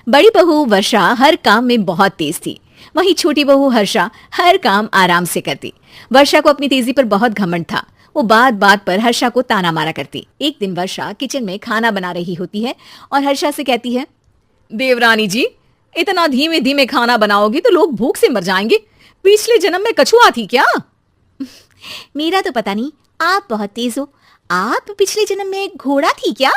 बड़ी बहू वर्षा हर काम में बहुत तेज थी, वहीं छोटी बहू हर्षा हर काम आराम से करती। वर्षा को अपनी तेजी पर बहुत घमंड था। वो बात बात पर हर्षा को ताना मारा करती। एक दिन वर्षा किचन में खाना बना रही होती है और हर्षा से कहती है, देवरानी जी, इतना धीमे धीमे खाना बनाओगी तो लोग भूख से मर जाएंगे। पिछले जन्म में कछुआ थी क्या? मेरा तो पता नहीं, आप बहुत तेज हो। आप पिछले जन्म में एक घोड़ा थी क्या?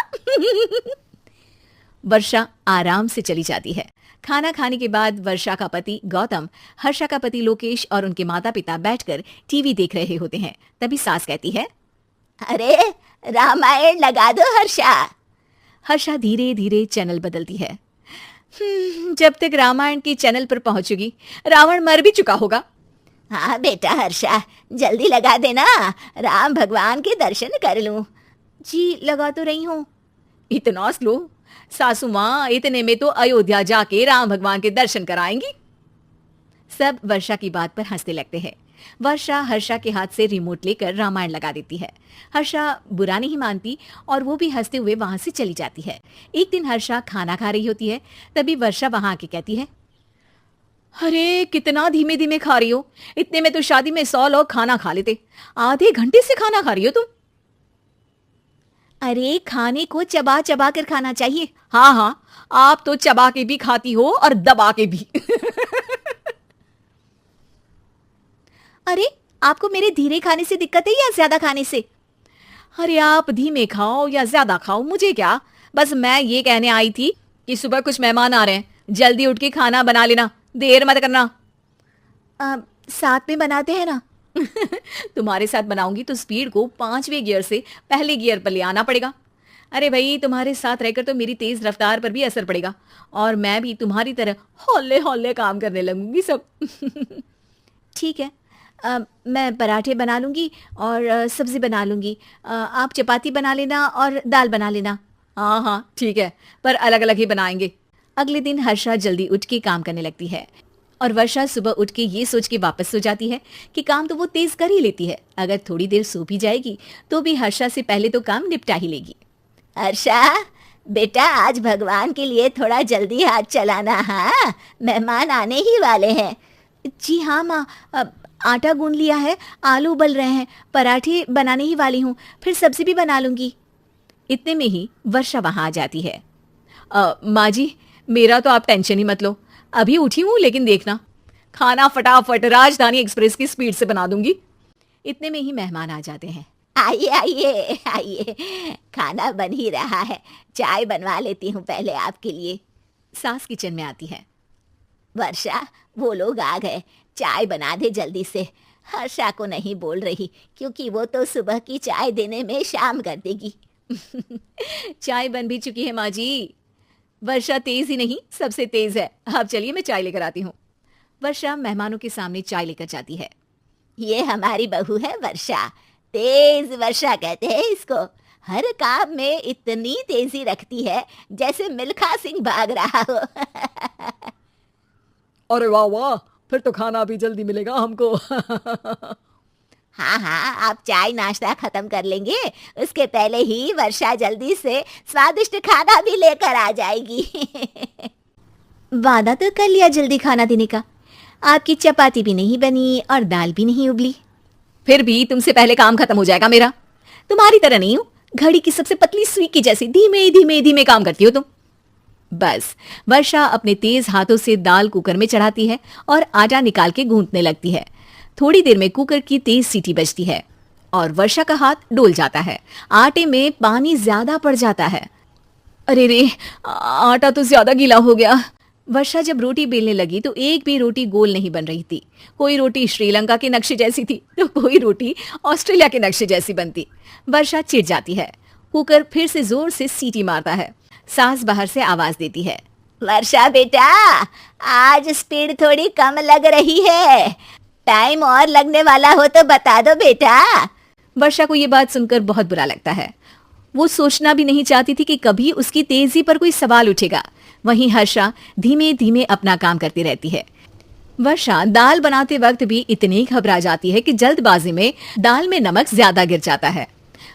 वर्षा आराम से चली जाती है। खाना खाने के बाद वर्षा का पति गौतम, हर्षा का पति लोकेश और उनके माता पिता बैठकर टीवी देख रहे होते हैं। तभी सास कहती है, अरे रामायण लगा दो हर्षा। हर्षा धीरे धीरे चैनल बदलती है। जब तक रामायण की चैनल पर पहुंचेगी रावण मर भी चुका होगा। हाँ बेटा हर्षा, जल्दी लगा देना, राम भगवान के दर्शन कर लूं। जी लगा तो रही हूं। इतना स्लो? सासू माँ, इतने में तो अयोध्या जाके राम भगवान के दर्शन कराएंगी। सब वर्षा की बात पर हंसने लगते हैं। वर्षा हर्षा के हाथ से रिमोट लेकर रामायण लगा देती है। हर्षा बुरा नहीं मानती और वो भी हंसते हुए वहां से चली जाती है। एक दिन हर्षा खाना खा रही होती है, तभी वर्षा वहां आके कहती है, अरे कितना धीमे धीमे खा रही हो, इतने में तो शादी में 100 लोग खाना खा लेते। आधे घंटे से खाना खा रही हो तुम। अरे खाने को चबा चबा कर खाना चाहिए। हाँ हाँ, आप तो चबा के भी खाती हो और दबा के भी। अरे आपको मेरे धीरे खाने से दिक्कत है या ज्यादा खाने से? अरे आप धीमे खाओ या ज्यादा खाओ, मुझे क्या। बस मैं ये कहने आई थी कि सुबह कुछ मेहमान आ रहे हैं, जल्दी उठ के खाना बना लेना, देर मत करना। साथ में बनाते हैं ना। तुम्हारे साथ बनाऊंगी तो स्पीड को 5वें गियर से पहले गियर पर ले आना पड़ेगा। अरे भाई, तुम्हारे साथ रहकर तो मेरी तेज रफ्तार पर भी असर पड़ेगा और मैं भी तुम्हारी तरह हौले हौले काम करने लगूंगी सब। ठीक है, मैं पराठे बना लूंगी और सब्जी बना लूंगी। आप चपाती बना लेना और दाल बना लेना। हाँ हाँ ठीक है, पर अलग अलग ही बनाएंगे। अगले दिन हर्षा जल्दी उठ के काम करने लगती है और वर्षा सुबह उठ के ये सोच के वापस सो जाती है कि काम तो वो तेज कर ही लेती है। अगर थोड़ी देर सो भी जाएगी तो भी हर्षा से पहले तो काम निपटा ही लेगी। हर्षा बेटा, आज भगवान के लिए थोड़ा जल्दी हाथ चलाना। हाँ, मेहमान आने ही वाले हैं। जी हाँ माँ, आटा गूंद लिया है, आलू उबल रहे हैं, पराठे बनाने ही वाली हूँ, फिर सब्जी भी बना लूंगी। इतने में ही वर्षा वहां आ जाती है। माँ जी, मेरा तो आप टेंशन ही मत लो, अभी उठी हूँ, लेकिन देखना खाना फटाफट राजधानी एक्सप्रेस की स्पीड से बना दूंगी। इतने में ही मेहमान आ जाते हैं। आइए आइए आइए, खाना बन ही रहा है, चाय बनवा लेती हूँ पहले आपके लिए। सास किचन में आती है। वर्षा, वो लोग आ गए, चाय बना दे जल्दी से। हर्षा को नहीं बोल रही क्योंकि वो तो सुबह की चाय देने में शाम कर देगी। चाय बन भी चुकी है माँ जी। वर्षा तेज ही नहीं, सबसे तेज है। आप चलिए, मैं चाय लेकर आती हूँ। वर्षा मेहमानों के सामने चाय लेकर जाती है। ये हमारी बहू है वर्षा, तेज वर्षा कहते हैं इसको। हर काम में इतनी तेजी रखती है जैसे मिल्खा सिंह भाग रहा हो। अरे वाह वाह, फिर तो खाना भी जल्दी मिलेगा हमको। हाँ हाँ, आप चाय नाश्ता खत्म कर लेंगे, उसके पहले ही वर्षा जल्दी से स्वादिष्ट खाना भी लेकर आ जाएगी। वादा तो कर लिया जल्दी खाना देने का। आपकी चपाती भी नहीं बनी और दाल भी नहीं उबली। फिर भी तुमसे पहले काम खत्म हो जाएगा मेरा। तुम्हारी तरह नहीं हूँ, घड़ी की सबसे पतली सुई की जैसी धीमे धीमे धीमे काम करती हो तुम। बस वर्षा अपने तेज हाथों से दाल कुकर में चढ़ाती है और आटा निकाल के गूंथने लगती है। थोड़ी देर में कुकर की तेज सीटी बजती है और वर्षा का हाथ डोल जाता है। आटे में पानी ज्यादा पड़ जाता है। अरे रे, आटा तो ज्यादा गीला हो गया। वर्षा जब रोटी बेलने लगी तो एक भी रोटी गोल नहीं बन रही थी। कोई रोटी श्रीलंका के नक्शे जैसी थी तो कोई रोटी ऑस्ट्रेलिया के नक्शे जैसी बनती। वर्षा चिढ़ जाती है। कुकर फिर से जोर से सीटी मारता है। सास बाहर से आवाज देती है, वर्षा बेटा, आज स्पीड थोड़ी कम लग रही है, टाइम और लगने वाला हो तो बता दो बेटा। वर्षा को ये बात सुनकर बहुत बुरा लगता है। वो सोचना भी नहीं चाहती थी कि कभी उसकी तेजी पर कोई सवाल उठेगा। वहीं हर्षा धीमे धीमे अपना काम करती रहती है। वर्षा दाल बनाते वक्त भी इतनी घबरा जाती है कि जल्दबाजी में दाल में नमक ज्यादा गिर जाता है।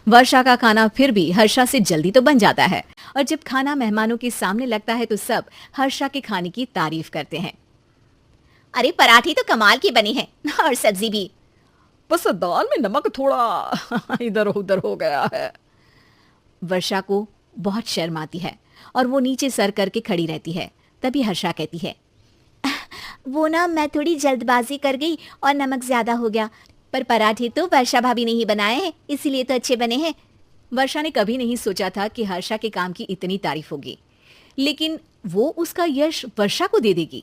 वर्षा का खाना फिर भी हर्षा से जल्दी तो बन जाता है और जब खाना मेहमानों के सामने लगता है तो सब हर्षा के खाने की तारीफ करते हैं। अरे पराठे तो कमाल की बनी है और सब्जी भी। बस दाल में नमक थोड़ा इधर उधर हो गया है। वर्षा को बहुत शर्म आती है और वो नीचे सर करके खड़ी रहती है। तभी हर्षा कहती है, वो ना मैं थोड़ी जल्दबाजी कर गई और नमक ज्यादा हो गया, पर पराठे तो वर्षा भाभी ने ही बनाए हैं, इसीलिए तो अच्छे बने हैं। वर्षा ने कभी नहीं सोचा था कि हर्षा के काम की इतनी तारीफ होगी, लेकिन वो उसका यश वर्षा को दे देगी।